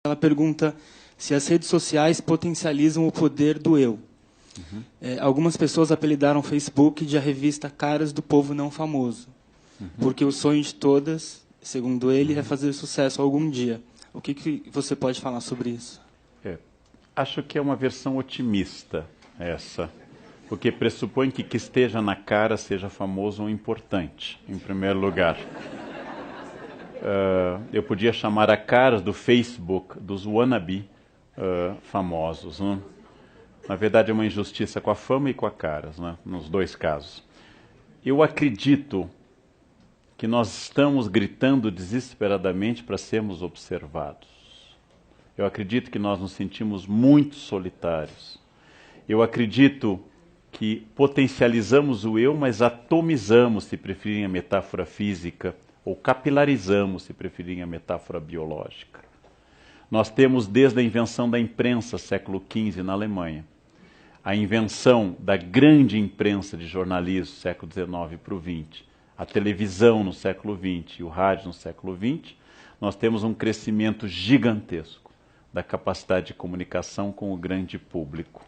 Ela pergunta se as redes sociais potencializam o poder do eu. Algumas pessoas apelidaram o Facebook de a revista Caras do Povo Não Famoso, porque o sonho de todas, segundo ele, é fazer sucesso algum dia. O que você pode falar sobre isso? Acho que é uma versão otimista essa, porque pressupõe que esteja na cara seja famoso ou importante, em primeiro lugar. Eu podia chamar a caras do Facebook dos wannabe famosos, né? Na verdade é uma injustiça com a fama e com a caras, né? Nos dois casos. Eu acredito que nós estamos gritando desesperadamente para sermos observados. Eu acredito que nós nos sentimos muito solitários. Eu acredito que potencializamos o eu, mas atomizamos, se preferirem a metáfora física, ou capilarizamos, se preferirem a metáfora biológica. Nós temos desde a invenção da imprensa, século XV, na Alemanha, a invenção da grande imprensa de jornalismo, século XIX para o XX, a televisão no século XX e o rádio no século XX, nós temos um crescimento gigantesco da capacidade de comunicação com o grande público.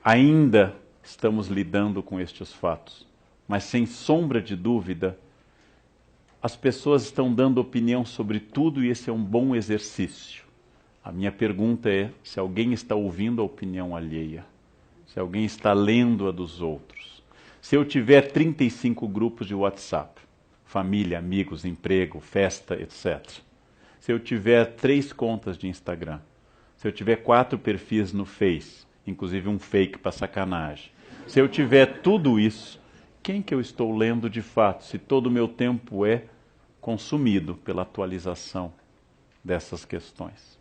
Ainda estamos lidando com estes fatos, mas sem sombra de dúvida, as pessoas estão dando opinião sobre tudo e esse é um bom exercício. A minha pergunta é se alguém está ouvindo a opinião alheia, se alguém está lendo a dos outros. Se eu tiver 35 grupos de WhatsApp, família, amigos, emprego, festa, etc. Se eu tiver 3 contas de Instagram, se eu tiver 4 perfis no Face, inclusive um fake para sacanagem, se eu tiver tudo isso, quem que eu estou lendo de fato, se todo o meu tempo é consumido pela atualização dessas questões?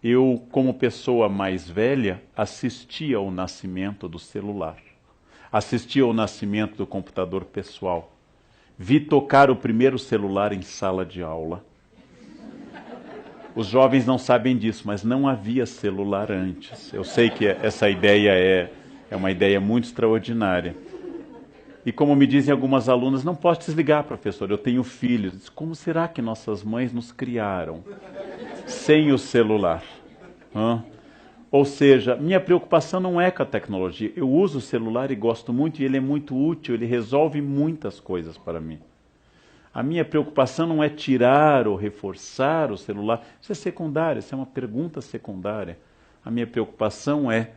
Eu, como pessoa mais velha, assisti ao nascimento do celular, assisti ao nascimento do computador pessoal, vi tocar o primeiro celular em sala de aula. Os jovens não sabem disso, mas não havia celular antes. Eu sei que essa ideia é uma ideia muito extraordinária. E como me dizem algumas alunas, não posso desligar, professor, eu tenho filhos. Como será que nossas mães nos criaram sem o celular? Ou seja, minha preocupação não é com a tecnologia. Eu uso o celular e gosto muito, e ele é muito útil, ele resolve muitas coisas para mim. A minha preocupação não é tirar ou reforçar o celular. Isso é secundário, isso é uma pergunta secundária. A minha preocupação é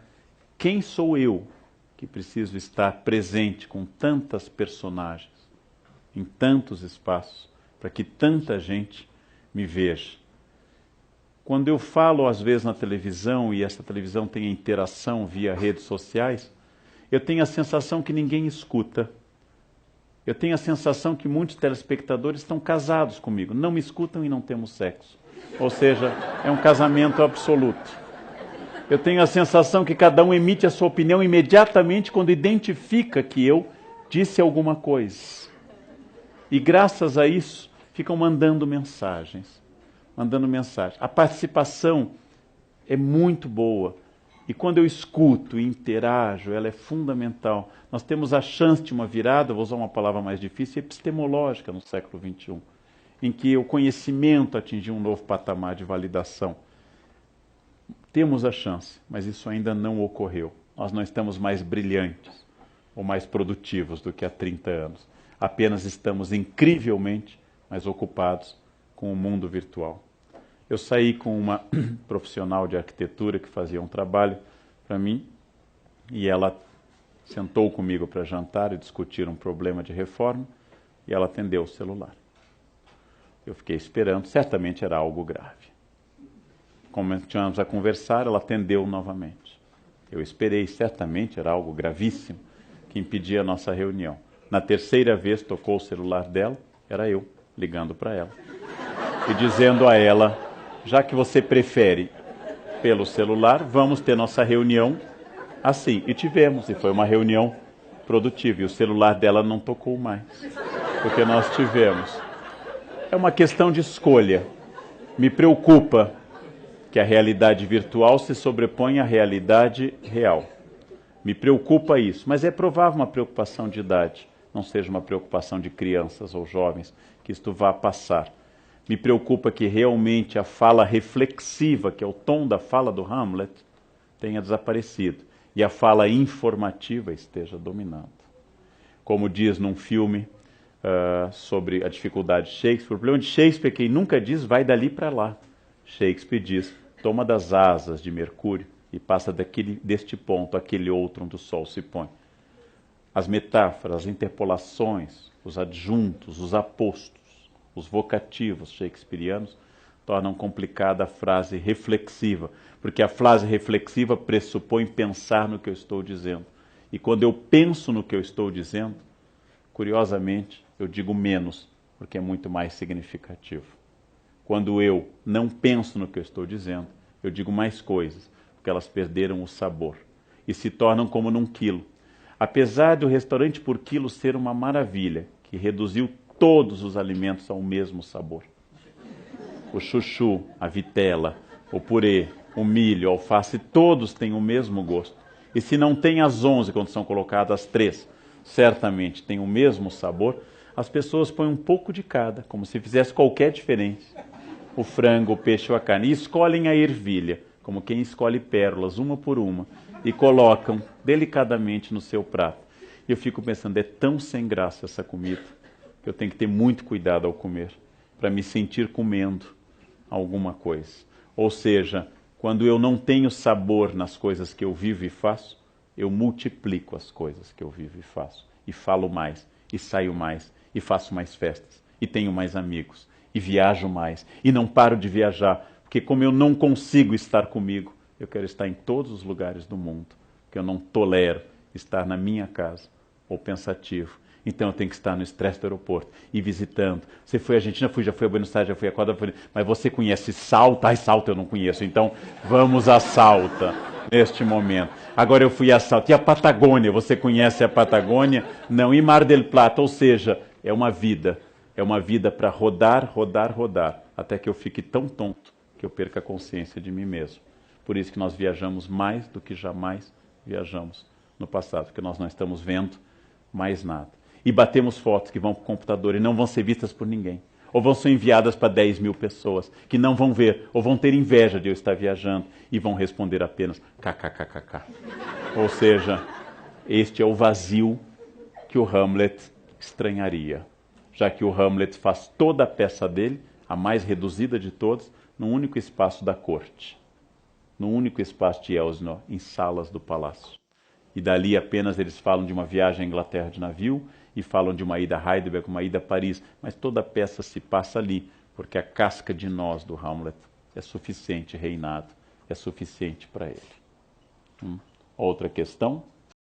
quem sou eu que preciso estar presente com tantas personagens, em tantos espaços, para que tanta gente me veja. Quando eu falo às vezes na televisão, e essa televisão tem interação via redes sociais, eu tenho a sensação que ninguém escuta. Eu tenho a sensação que muitos telespectadores estão casados comigo, não me escutam e não temos sexo. Ou seja, é um casamento absoluto. Eu tenho a sensação que cada um emite a sua opinião imediatamente quando identifica que eu disse alguma coisa. E graças a isso, ficam mandando mensagens. A participação é muito boa. E quando eu escuto e interajo, ela é fundamental. Nós temos a chance de uma virada, vou usar uma palavra mais difícil, epistemológica no século XXI, em que o conhecimento atingiu um novo patamar de validação. Temos a chance, mas isso ainda não ocorreu. Nós não estamos mais brilhantes ou mais produtivos do que há 30 anos. Apenas estamos incrivelmente mais ocupados com o mundo virtual. Eu saí com uma profissional de arquitetura que fazia um trabalho para mim e ela sentou comigo para jantar e discutir um problema de reforma e ela atendeu o celular. Eu fiquei esperando, certamente era algo grave. Continuamos a conversar, ela atendeu novamente. Eu esperei, certamente era algo gravíssimo que impedia a nossa reunião. Na terceira vez tocou o celular dela, era eu ligando para ela e dizendo a ela: já que você prefere pelo celular, vamos ter nossa reunião assim. E tivemos, e foi uma reunião produtiva. E o celular dela não tocou mais, porque nós tivemos. É uma questão de escolha. Me preocupa que a realidade virtual se sobreponha à realidade real. Me preocupa isso, mas é provável uma preocupação de idade, não seja uma preocupação de crianças ou jovens, que isto vá passar. Me preocupa que realmente a fala reflexiva, que é o tom da fala do Hamlet, tenha desaparecido e a fala informativa esteja dominando. Como diz num filme sobre a dificuldade de Shakespeare, o problema de Shakespeare é que ele nunca diz vai dali para lá. Shakespeare diz, toma das asas de Mercúrio e passa deste ponto àquele outro onde o sol se põe. As metáforas, as interpolações, os adjuntos, os apostos, os vocativos shakespearianos tornam complicada a frase reflexiva, porque a frase reflexiva pressupõe pensar no que eu estou dizendo. E quando eu penso no que eu estou dizendo, curiosamente, eu digo menos, porque é muito mais significativo. Quando eu não penso no que eu estou dizendo, eu digo mais coisas, porque elas perderam o sabor e se tornam como num quilo. Apesar do restaurante por quilo ser uma maravilha, que reduziu todos os alimentos ao mesmo sabor. O chuchu, a vitela, o purê, o milho, a alface, todos têm o mesmo gosto. E se não tem as 11 quando são colocadas as 3, certamente tem o mesmo sabor, as pessoas põem um pouco de cada, como se fizesse qualquer diferença. O frango, o peixe ou a carne. E escolhem a ervilha, como quem escolhe pérolas, uma por uma, e colocam delicadamente no seu prato. E eu fico pensando, é tão sem graça essa comida, que eu tenho que ter muito cuidado ao comer, para me sentir comendo alguma coisa. Ou seja, quando eu não tenho sabor nas coisas que eu vivo e faço, eu multiplico as coisas que eu vivo e faço. E falo mais, e saio mais, e faço mais festas, e tenho mais amigos, e viajo mais, e não paro de viajar, porque como eu não consigo estar comigo, eu quero estar em todos os lugares do mundo, porque eu não tolero estar na minha casa, ou pensativo. Então eu tenho que estar no estresse do aeroporto e visitando. Você foi à Argentina? Fui, já fui a Buenos Aires, já fui a Equador, mas você conhece Salta? Ai, Salta eu não conheço, então vamos a Salta neste momento. Agora eu fui a Salta. E a Patagônia? Você conhece a Patagônia? Não. E Mar del Plata? Ou seja, é uma vida para rodar, rodar, rodar, até que eu fique tão tonto que eu perca a consciência de mim mesmo. Por isso que nós viajamos mais do que jamais viajamos no passado, porque nós não estamos vendo mais nada. E batemos fotos que vão para o computador e não vão ser vistas por ninguém. Ou vão ser enviadas para 10 mil pessoas que não vão ver, ou vão ter inveja de eu estar viajando e vão responder apenas kkkk. Ou seja, este é o vazio que o Hamlet estranharia, já que o Hamlet faz toda a peça dele, a mais reduzida de todas, num único espaço da corte, no único espaço de Elsinore, em salas do palácio. E dali apenas eles falam de uma viagem à Inglaterra de navio e falam de uma ida a Heidelberg, uma ida a Paris, mas toda a peça se passa ali, porque a casca de nós do Hamlet é suficiente, reinado, é suficiente para ele. Outra questão?